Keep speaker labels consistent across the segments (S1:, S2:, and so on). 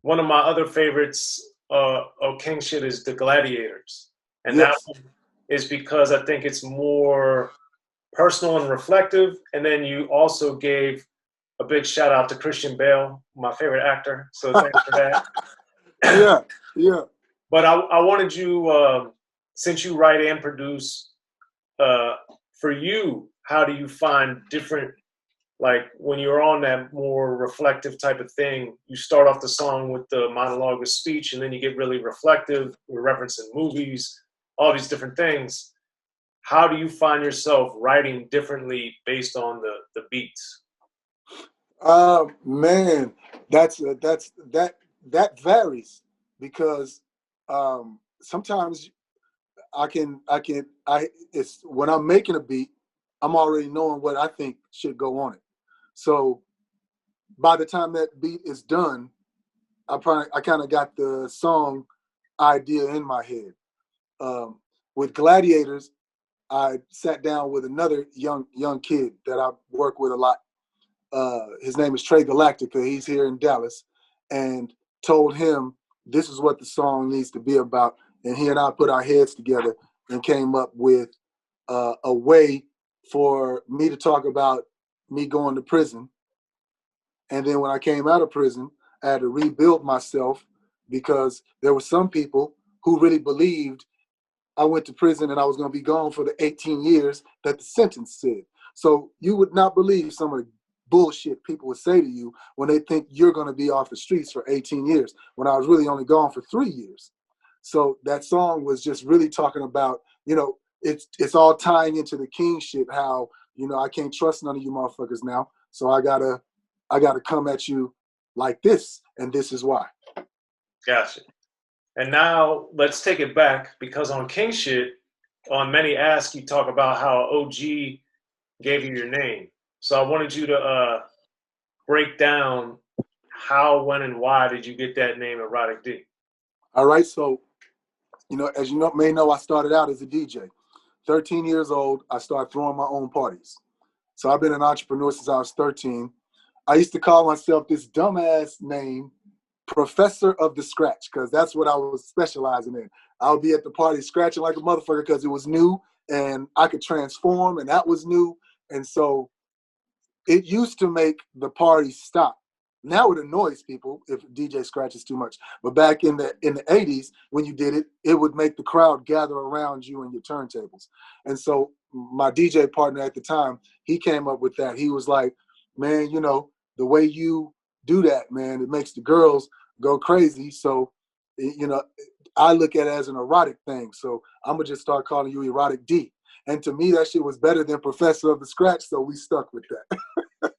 S1: one of my other favorites of King shit is the Gladiators, and that
S2: Yes.
S1: one is because I think it's more personal and reflective. And then you also gave a big shout out to Christian Bale, my favorite actor. So thanks for that.
S2: Yeah, yeah.
S1: But I wanted you, since you write and produce, for you, how do you find different, like when you're on that more reflective type of thing, you start off the song with the monologue of speech, and then you get really reflective, you're referencing movies, all these different things. How do you find yourself writing differently based on the beats?
S2: Man, that varies because sometimes it's when I'm making a beat, I'm already knowing what I think should go on it. So by the time that beat is done, I kind of got the song idea in my head. With Gladiators, I sat down with another young kid that I work with a lot. His name is Trey Galactica. He's here in Dallas, and told him this is what the song needs to be about. And he and I put our heads together and came up with a way for me to talk about me going to prison. And then when I came out of prison, I had to rebuild myself because there were some people who really believed I went to prison and I was going to be gone for the 18 years that the sentence said. So you would not believe some of the bullshit people would say to you when they think you're going to be off the streets for 18 years, when I was really only gone for 3 years. So that song was just really talking about, it's all tying into the king shit, how, I can't trust none of you motherfuckers now. So I gotta come at you like this, and this is why.
S1: Gotcha. And now let's take it back, because on King shit, on Many Ask, you talk about how OG gave you your name. So I wanted you to break down how, when, and why did you get that name, Erotic-D?
S2: All right, so as you may know, I started out as a DJ. 13 years old, I started throwing my own parties. So I've been an entrepreneur since I was 13. I used to call myself this dumbass name, Professor of the Scratch, because that's what I was specializing in. I would be at the party scratching like a motherfucker because it was new and I could transform, and that was new. And so it used to make the party stop. Now it annoys people if DJ scratches too much. But back in the 80s, when you did it, it would make the crowd gather around you and your turntables. And so my DJ partner at the time, he came up with that. He was like, man, the way you do that, man, it makes the girls go crazy. So, I look at it as an erotic thing. So I'm gonna just start calling you Erotic-D. And to me, that shit was better than Professor of the Scratch. So we stuck with that.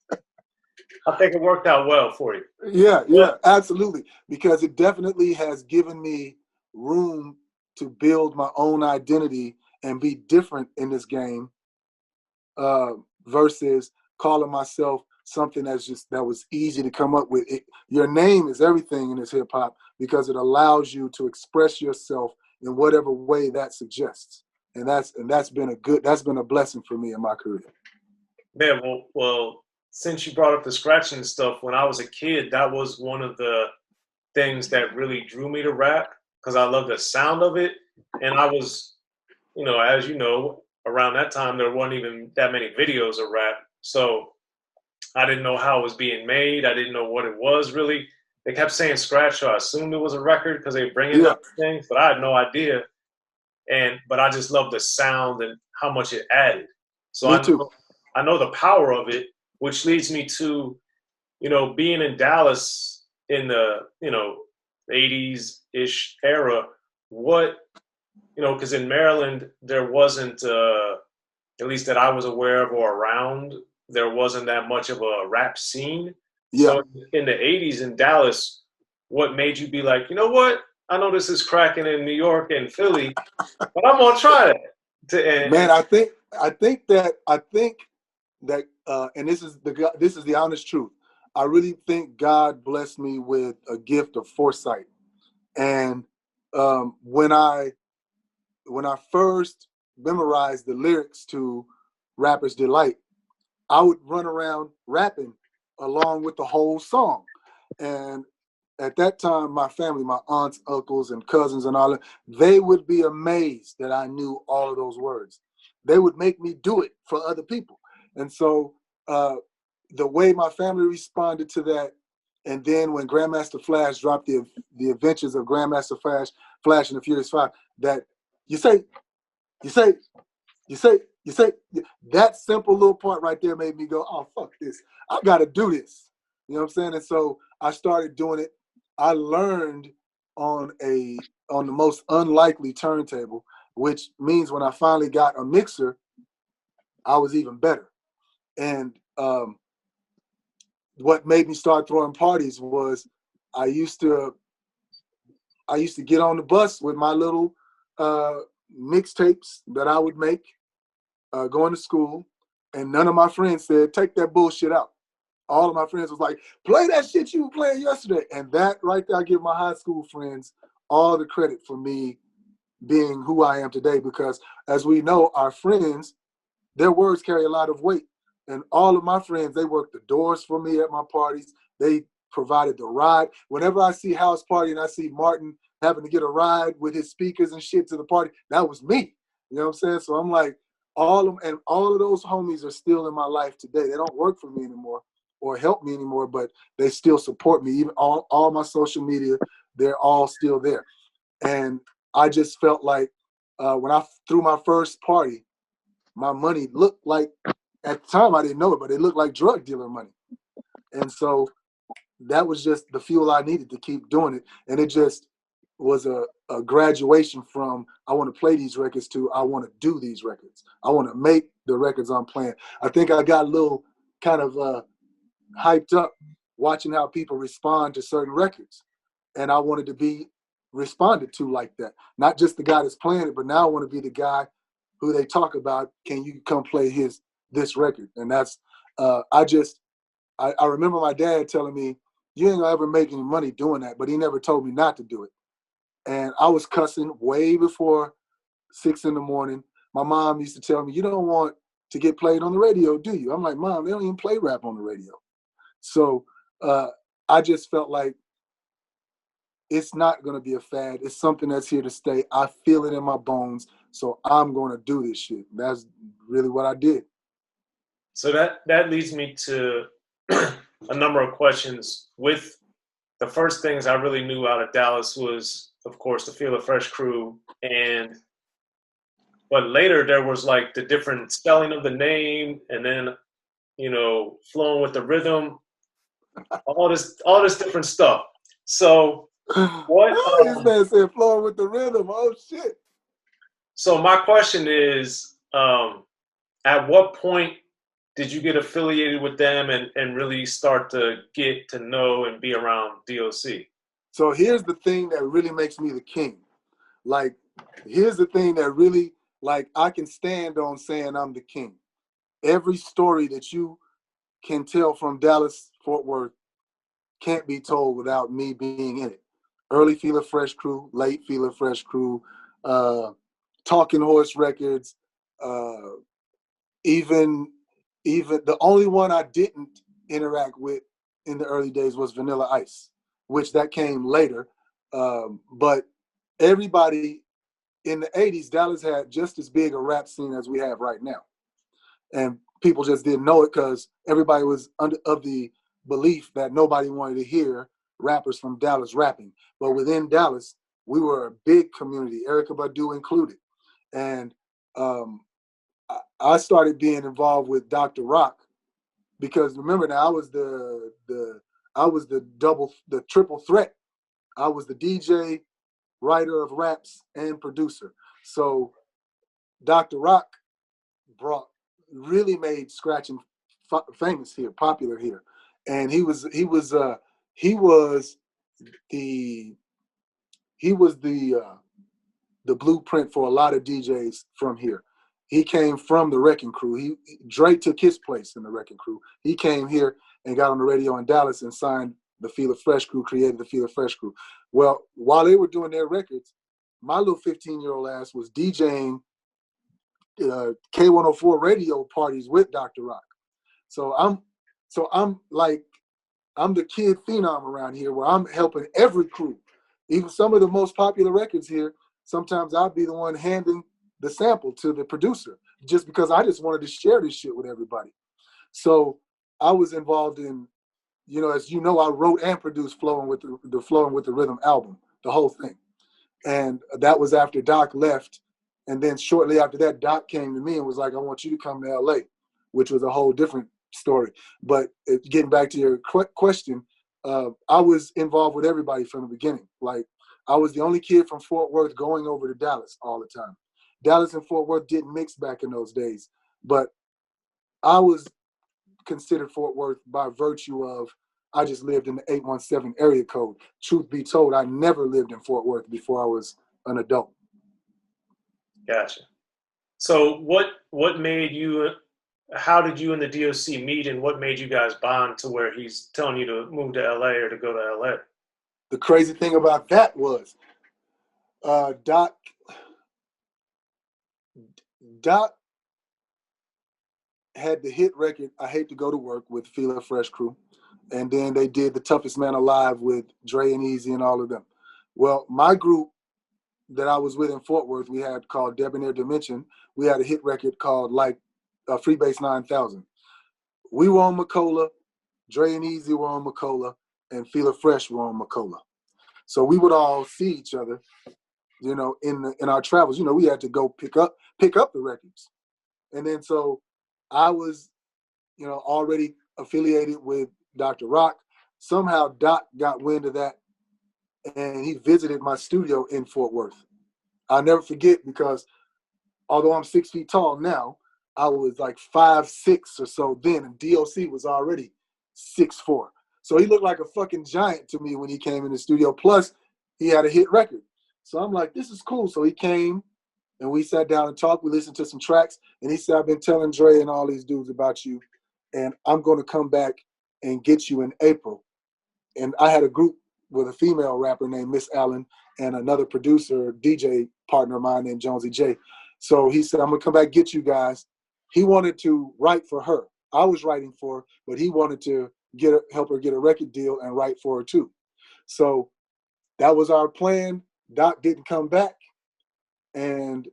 S1: I think it worked out well for you.
S2: Yeah, absolutely. Because it definitely has given me room to build my own identity and be different in this game, versus calling myself something that was easy to come up with. Your name is everything in this hip hop because it allows you to express yourself in whatever way that suggests. And that's been a blessing for me in my career.
S1: Yeah, well, since you brought up the scratching stuff, when I was a kid, that was one of the things that really drew me to rap, because I love the sound of it. And I was, as you know, around that time, there weren't even that many videos of rap. So I didn't know how it was being made. I didn't know what it was really. They kept saying scratch, so I assumed it was a record because they bring in other things, but I had no idea. But I just love the sound and how much it added. So
S2: Me too.
S1: I know the power of it, which leads me to, being in Dallas in the, 80s-ish era. What, because in Maryland, there wasn't, at least that I was aware of or around, there wasn't that much of a rap scene.
S2: Yeah.
S1: So in the 80s in Dallas, what made you be like, you know what? I know this is cracking in New York and Philly, but I'm gonna try it.
S2: Man, I think that, and this is the honest truth. I really think God blessed me with a gift of foresight. And when I first memorized the lyrics to Rapper's Delight, I would run around rapping along with the whole song. And at that time, my family, my aunts, uncles, and cousins and all that, they would be amazed that I knew all of those words. They would make me do it for other people. And so the way my family responded to that, and then when Grandmaster Flash dropped the Adventures of Grandmaster Flash and the Furious Five, that you say, that simple little part right there made me go, oh, fuck this. I got to do this. You know what I'm saying? And so I started doing it. I learned on the most unlikely turntable, which means when I finally got a mixer, I was even better. And what made me start throwing parties was I used to get on the bus with my little mixtapes that I would make going to school, and none of my friends said, take that bullshit out. All of my friends was like, play that shit you were playing yesterday. And that right there, I give my high school friends all the credit for me being who I am today, because as we know, our friends, their words carry a lot of weight. And all of my friends, they worked the doors for me at my parties. They provided the ride. Whenever I see house party and I see Martin having to get a ride with his speakers and shit to the party, that was me. You know what I'm saying? So I'm like, all of those homies are still in my life today. They don't work for me anymore or help me anymore, but they still support me. Even all my social media, they're all still there. And I just felt like when I threw my first party, my money looked like, at the time I didn't know it, but it looked like drug dealer money. And so that was just the fuel I needed to keep doing it. And it just was a graduation from I want to play these records to I want to do these records. I want to make the records I'm playing. I think I got a little kind of hyped up watching how people respond to certain records. And I wanted to be responded to like that. Not just the guy that's playing it, but now I want to be the guy who they talk about, can you come play this record? And that's, I remember my dad telling me, you ain't gonna ever make any money doing that, but he never told me not to do it. And I was cussing way before 6 in the morning. My mom used to tell me, you don't want to get played on the radio, do you? I'm like, Mom, they don't even play rap on the radio. So I just felt like it's not going to be a fad. It's something that's here to stay. I feel it in my bones. So I'm going to do this shit. That's really what I did.
S1: So that leads me to a number of questions. With the first things I really knew out of Dallas was, of course, the Feel the Fresh crew. But later there was like the different spelling of the name, and then, flowing with the rhythm, all this different stuff. So what?
S2: This man said flowing with the rhythm. Oh shit.
S1: So my question is, at what point did you get affiliated with them and really start to get to know and be around D.O.C?
S2: So here's the thing that really makes me the king. Like, here's the thing that really, like, I can stand on saying I'm the king. Every story that you can tell from Dallas, Fort Worth can't be told without me being in it. Early Feel Fresh crew, late Feel Fresh crew, Talking Horse Records, even the only one I didn't interact with in the early days was Vanilla Ice, which that came later. But everybody in the 80s, Dallas had just as big a rap scene as we have right now. And people just didn't know it because everybody was of the belief that nobody wanted to hear rappers from Dallas rapping. But within Dallas, we were a big community, Erykah Badu included. And I started being involved with Dr. Rock because remember now I was the triple threat. I was the DJ, writer of raps, and producer. So Dr. Rock really made scratching famous here, popular here, and he was the blueprint for a lot of DJs from here. He came from the Wrecking Crew. Dre took his place in the Wrecking Crew. He came here and got on the radio in Dallas and signed the Feel the Fresh crew, created the Feel the Fresh crew. Well, while they were doing their records, my little 15-year-old ass was DJing K104 radio parties with Dr. Rock. So I'm like, I'm the kid phenom around here where I'm helping every crew. Even some of the most popular records here, sometimes I'll be the one handing the sample to the producer just because I just wanted to share this shit with everybody. So I was involved in, you know, as you know, I wrote and produced Flowing with the Flowing with the Rhythm album, the whole thing. And that was after Doc left. And then shortly after that, Doc came to me and was like, I want you to come to LA, which was a whole different story. But getting back to your question, I was involved with everybody from the beginning. Like, I was the only kid from Fort Worth going over to Dallas all the time. Dallas and Fort Worth didn't mix back in those days, but I was considered Fort Worth by virtue of I just lived in the 817 area code. Truth be told, I never lived in Fort Worth before I was an adult.
S1: Gotcha. So what made you, how did you and the D.O.C meet, and what made you guys bond to where he's telling you to move to LA or to go to LA?
S2: The crazy thing about that was Doc had the hit record, I Hate to Go to Work, with Feel Fresh crew. And then they did The Toughest Man Alive with Dre and Easy and all of them. Well, my group that I was with in Fort Worth, we had called Debonair Dimension. We had a hit record called Freebase 9000. We were on Macola, Dre and Easy were on Macola, and Feel Fresh were on Macola. So we would all see each other, you know, in our travels. You know, we had to go pick up the records. And then so I was, you know, already affiliated with Dr. Rock. Somehow Doc got wind of that, and he visited my studio in Fort Worth. I'll never forget, because although I'm 6 feet tall now, I was like 5'6" or so then, and D.O.C was already 6'4". So he looked like a fucking giant to me when he came in the studio. Plus, he had a hit record. So I'm like, this is cool. So he came, and we sat down and talked. We listened to some tracks, and he said, I've been telling Dre and all these dudes about you, and I'm going to come back and get you in April. And I had a group with a female rapper named Miss Allen and another producer, DJ partner of mine named Jonesy J. So he said, I'm going to come back and get you guys. He wanted to write for her. I was writing for her, but he wanted to help her get a record deal and write for her too. So that was our plan. Doc didn't come back, and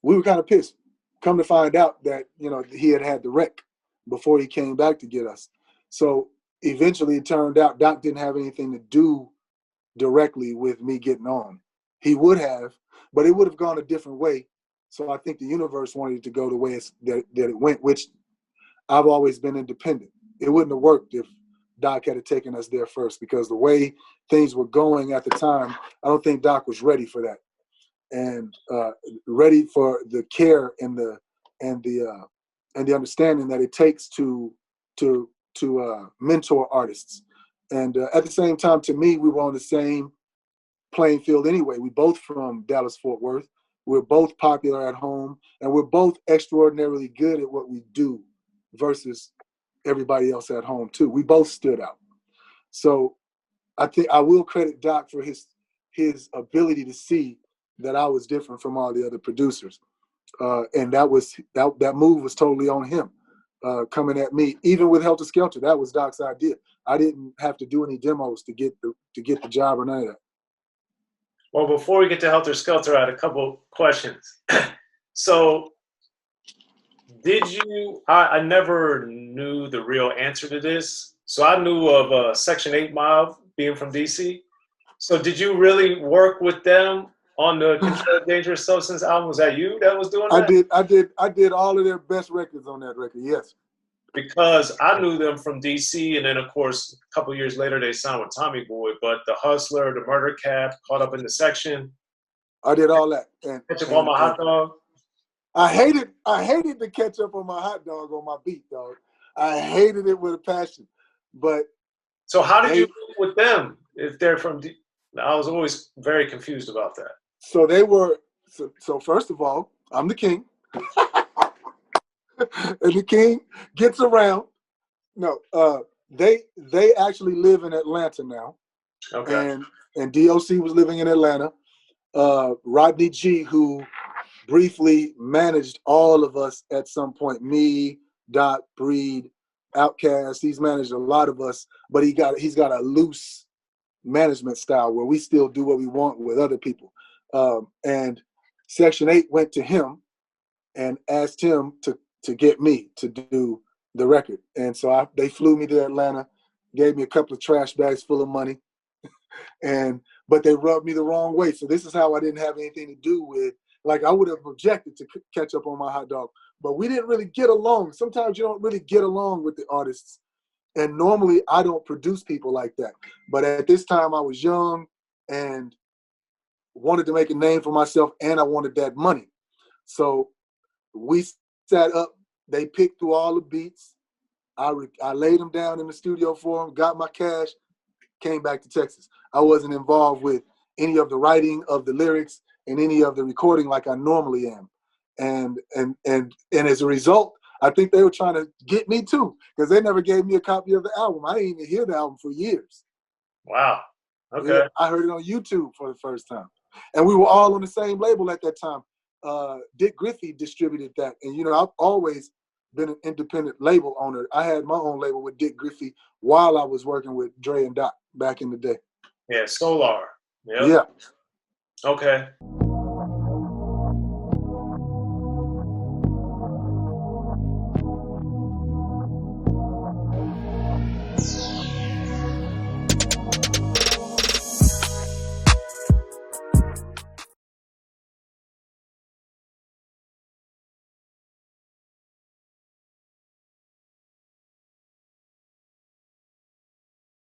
S2: we were kind of pissed. Come to find out that, you know, he had the wreck before he came back to get us. So eventually it turned out Doc didn't have anything to do directly with me getting on. He would have, but it would have gone a different way. So I think the universe wanted it to go the way that it went, which I've always been independent. It wouldn't have worked if Doc had taken us there first, because the way things were going at the time, I don't think Doc was ready for that, and ready for the care and the understanding that it takes to mentor artists. And at the same time, to me, we were on the same playing field anyway. We both from Dallas, Fort Worth. We're both popular at home, and we're both extraordinarily good at what we do versus everybody else at home too. We both stood out. So I think I will credit Doc for his ability to see that I was different from all the other producers. And that move was totally on him, coming at me. Even with Helter Skelter, that was Doc's idea. I didn't have to do any demos to get the job or none of that.
S1: Well, before we get to Helter Skelter, I had a couple questions. So did you, I never knew the real answer to this. So I knew of Section 8 Mob being from DC. So did you really work with them on the Controlled Dangerous Substance album? Was that you that was doing that?
S2: I did all of their best records on that record, yes.
S1: Because I knew them from DC, and then of course a couple years later they signed with Tommy Boy. But the Hustler, the Murder Cap, Caught Up in the Section.
S2: I did all that.
S1: Ketchup on my hot dog.
S2: I hated the ketchup on my hot dog on my beat, dog. I hated it with a passion. But
S1: so how did you work with them if they're from? I was always very confused about that.
S2: So they were. So first of all, I'm the king. And the king gets around. No, they actually live in Atlanta now.
S1: Okay.
S2: And D.O.C was living in Atlanta. Rodney G, who briefly managed all of us at some point, me, Doc, Breed, Outkast. He's managed a lot of us, but he's got a loose management style where we still do what we want with other people. And Section 8 went to him and asked him to get me to do the record. And so they flew me to Atlanta, gave me a couple of trash bags full of money, but they rubbed me the wrong way. So this is how I didn't have anything to do with, like, I would have objected to catch up on my hot dog, but we didn't really get along. Sometimes you don't really get along with the artists. And normally I don't produce people like that. But at this time I was young and wanted to make a name for myself, and I wanted that money. So we sat up, they picked through all the beats. I laid them down in the studio for them, got my cash, came back to Texas. I wasn't involved with any of the writing of the lyrics and any of the recording like I normally am. And as a result, I think they were trying to get me too, because they never gave me a copy of the album. I didn't even hear the album for years.
S1: Wow. Okay.
S2: Yeah, I heard it on YouTube for the first time. And we were all on the same label at that time. Dick Griffey distributed that. And, you know, I've always been an independent label owner. I had my own label with Dick Griffey while I was working with Dre and Doc back in the day.
S1: Yeah, Solar. Yep.
S2: Yeah.
S1: Okay.